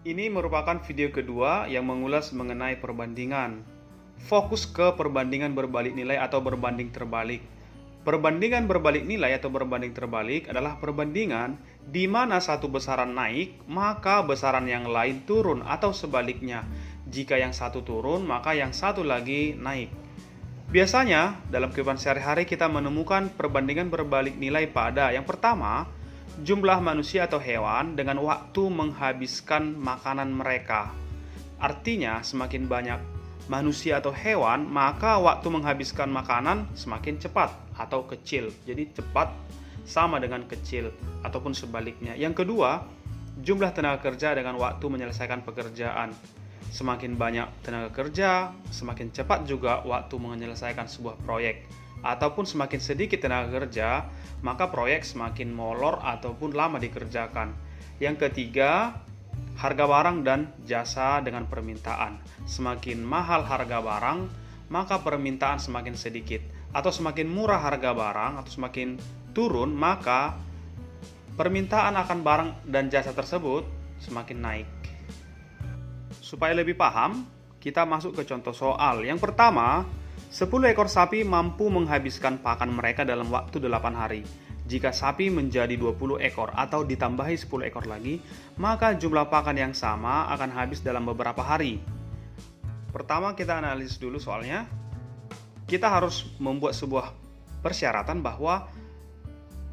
Ini merupakan video kedua yang mengulas mengenai perbandingan. Fokus ke perbandingan berbalik nilai atau berbanding terbalik. Perbandingan berbalik nilai atau berbanding terbalik adalah perbandingan di mana satu besaran naik, maka besaran yang lain turun atau sebaliknya. Jika yang satu turun, maka yang satu lagi naik. Biasanya, dalam kehidupan sehari-hari kita menemukan perbandingan berbalik nilai pada yang pertama, jumlah manusia atau hewan dengan waktu menghabiskan makanan mereka. Artinya, semakin banyak manusia atau hewan, maka waktu menghabiskan makanan semakin cepat atau kecil. Jadi cepat sama dengan kecil ataupun sebaliknya. Yang kedua, jumlah tenaga kerja dengan waktu menyelesaikan pekerjaan. Semakin banyak tenaga kerja, semakin cepat juga waktu menyelesaikan sebuah proyek. Ataupun semakin sedikit tenaga kerja, maka proyek semakin molor ataupun lama dikerjakan. Yang ketiga, harga barang dan jasa dengan permintaan. Semakin mahal harga barang, maka permintaan semakin sedikit. Atau semakin murah harga barang atau semakin turun, maka permintaan akan barang dan jasa tersebut semakin naik. Supaya lebih paham, kita masuk ke contoh soal. Yang pertama, 10 ekor sapi mampu menghabiskan pakan mereka dalam waktu 8 hari. Jika sapi menjadi 20 ekor atau ditambahi 10 ekor lagi, maka jumlah pakan yang sama akan habis dalam beberapa hari. Pertama, kita analisis dulu soalnya. Kita harus membuat sebuah persyaratan bahwa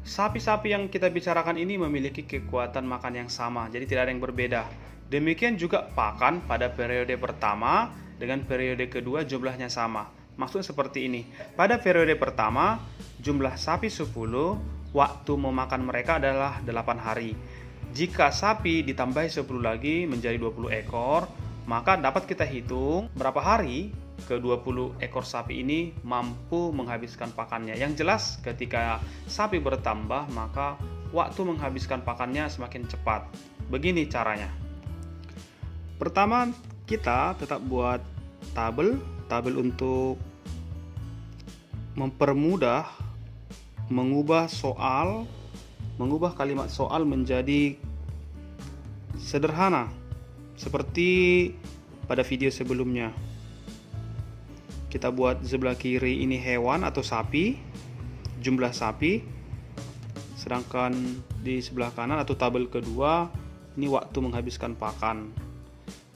sapi-sapi yang kita bicarakan ini memiliki kekuatan makan yang sama, jadi tidak ada yang berbeda. Demikian juga pakan pada periode pertama dengan periode kedua jumlahnya sama. Maksudnya seperti ini. Pada periode pertama, jumlah sapi 10, waktu memakan mereka adalah 8 hari. Jika sapi ditambahi 10 lagi menjadi 20 ekor, maka dapat kita hitung berapa hari ke 20 ekor sapi ini mampu menghabiskan pakannya. Yang jelas ketika sapi bertambah, maka waktu menghabiskan pakannya semakin cepat. Begini caranya. Pertama, kita tetap buat tabel untuk mempermudah mengubah kalimat soal menjadi sederhana seperti pada video sebelumnya. Kita buat sebelah kiri ini hewan atau sapi, jumlah sapi, sedangkan di sebelah kanan atau tabel kedua ini waktu menghabiskan pakan.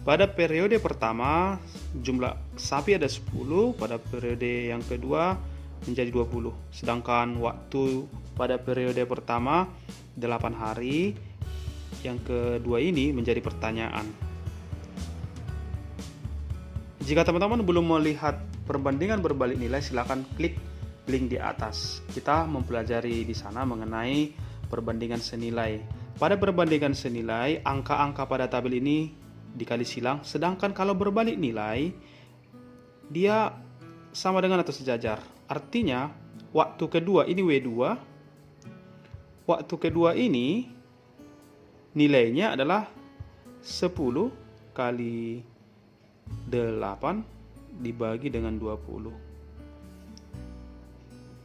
Pada periode pertama, jumlah sapi ada 10, pada periode yang kedua menjadi 20. Sedangkan waktu pada periode pertama 8 hari, yang kedua ini menjadi pertanyaan. Jika teman-teman belum melihat perbandingan berbalik nilai, silakan klik link di atas. Kita mempelajari di sana mengenai perbandingan senilai. Pada perbandingan senilai, angka-angka pada tabel ini dikali silang, sedangkan kalau berbalik nilai dia sama dengan atau sejajar. Artinya waktu kedua ini W2, waktu kedua ini nilainya adalah 10 kali 8 dibagi dengan 20.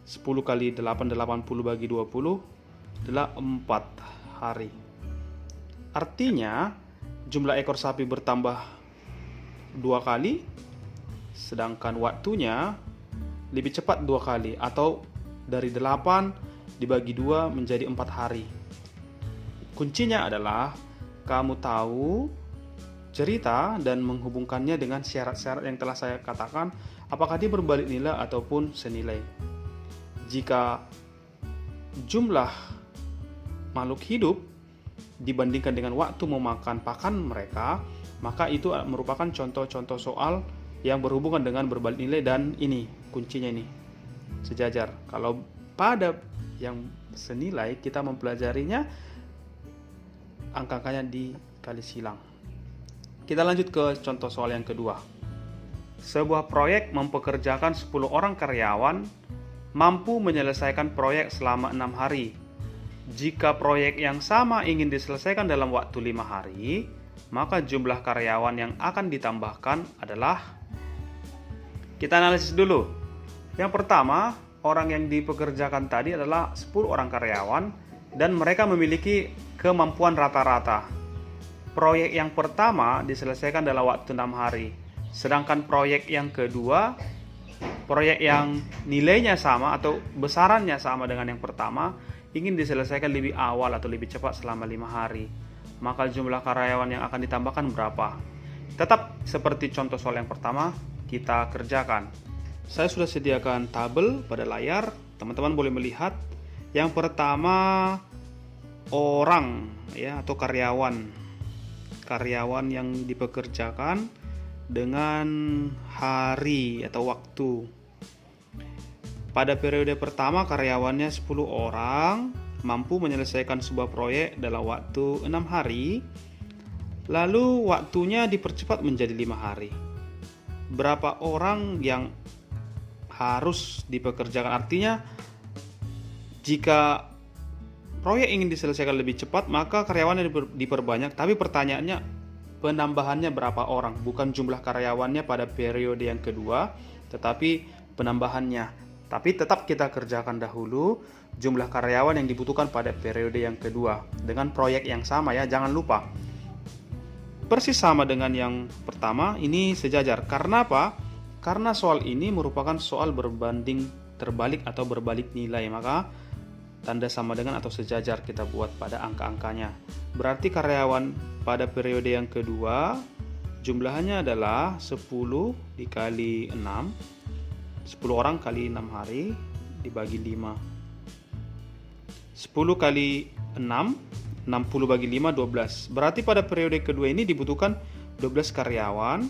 10 kali 8, 80 bagi 20 adalah 4 hari. Artinya jumlah ekor sapi bertambah 2 kali, sedangkan waktunya lebih cepat 2 kali, atau dari 8 dibagi 2 menjadi 4 hari. Kuncinya adalah kamu tahu cerita dan menghubungkannya dengan syarat-syarat yang telah saya katakan, apakah dia berbalik nilai ataupun senilai. Jika jumlah makhluk hidup dibandingkan dengan waktu memakan pakan mereka, maka itu merupakan contoh-contoh soal yang berhubungan dengan berbalik nilai, dan ini kuncinya ini sejajar. Kalau pada yang senilai kita mempelajarinya angka-angkanya dikali silang. Kita lanjut ke contoh soal yang kedua. Sebuah proyek mempekerjakan 10 orang karyawan mampu menyelesaikan proyek selama 6 hari. Jika proyek yang sama ingin diselesaikan dalam waktu 5 hari, maka jumlah karyawan yang akan ditambahkan adalah, kita analisis dulu. Yang pertama, orang yang dipekerjakan tadi adalah 10 orang karyawan dan mereka memiliki kemampuan rata-rata. proyek yang pertama diselesaikan dalam waktu 6 hari. Sedangkan proyek yang kedua, proyek yang nilainya sama atau besarannya sama dengan yang pertama, ingin diselesaikan lebih awal atau lebih cepat selama 5 hari. Maka jumlah karyawan yang akan ditambahkan berapa? Tetap seperti contoh soal yang pertama, kita kerjakan. Saya sudah sediakan tabel pada layar, teman-teman boleh melihat. Yang pertama, orang ya atau karyawan yang dipekerjakan dengan hari atau waktu. Pada periode pertama karyawannya 10 orang, mampu menyelesaikan sebuah proyek dalam waktu 6 hari. Lalu waktunya dipercepat menjadi 5 hari. Berapa orang yang harus dipekerjakan? Artinya jika proyek ingin diselesaikan lebih cepat, maka karyawannya diperbanyak. Tapi pertanyaannya, penambahannya berapa orang? Bukan jumlah karyawannya pada periode yang kedua, tetapi penambahannya. Tapi tetap kita kerjakan dahulu jumlah karyawan yang dibutuhkan pada periode yang kedua dengan proyek yang sama ya, jangan lupa. Persis sama dengan yang pertama, ini sejajar. Karena apa? Karena soal ini merupakan soal berbanding terbalik atau berbalik nilai, maka tanda sama dengan atau sejajar kita buat pada angka-angkanya. Berarti karyawan pada periode yang kedua jumlahnya adalah 10 dikali 6. 10 orang kali 6 hari dibagi 5. 10 kali 6, 60 bagi 5, 12. Berarti pada periode kedua ini dibutuhkan 12 karyawan.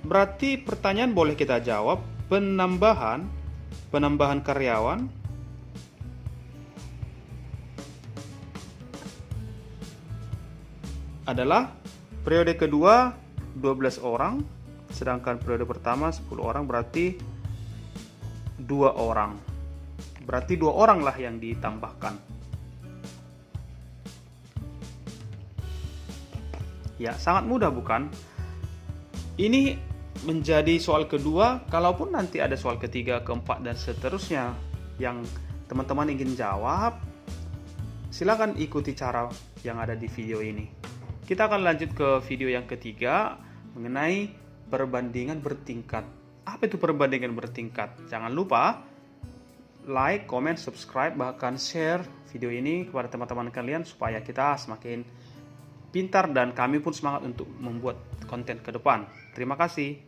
Berarti pertanyaan boleh kita jawab, penambahan karyawan adalah periode kedua 12 orang, sedangkan periode pertama 10 orang, berarti 2 orang. Berarti 2 orang lah yang ditambahkan. Ya, sangat mudah bukan? Ini menjadi soal kedua. Kalaupun nanti ada soal ketiga, keempat, dan seterusnya yang teman-teman ingin jawab, silakan ikuti cara yang ada di video ini. Kita akan lanjut ke video yang ketiga mengenai perbandingan bertingkat. Apa itu perbandingan bertingkat? Jangan lupa like, comment, subscribe, bahkan share video ini kepada teman-teman kalian supaya kita semakin pintar dan kami pun semangat untuk membuat konten ke depan. Terima kasih.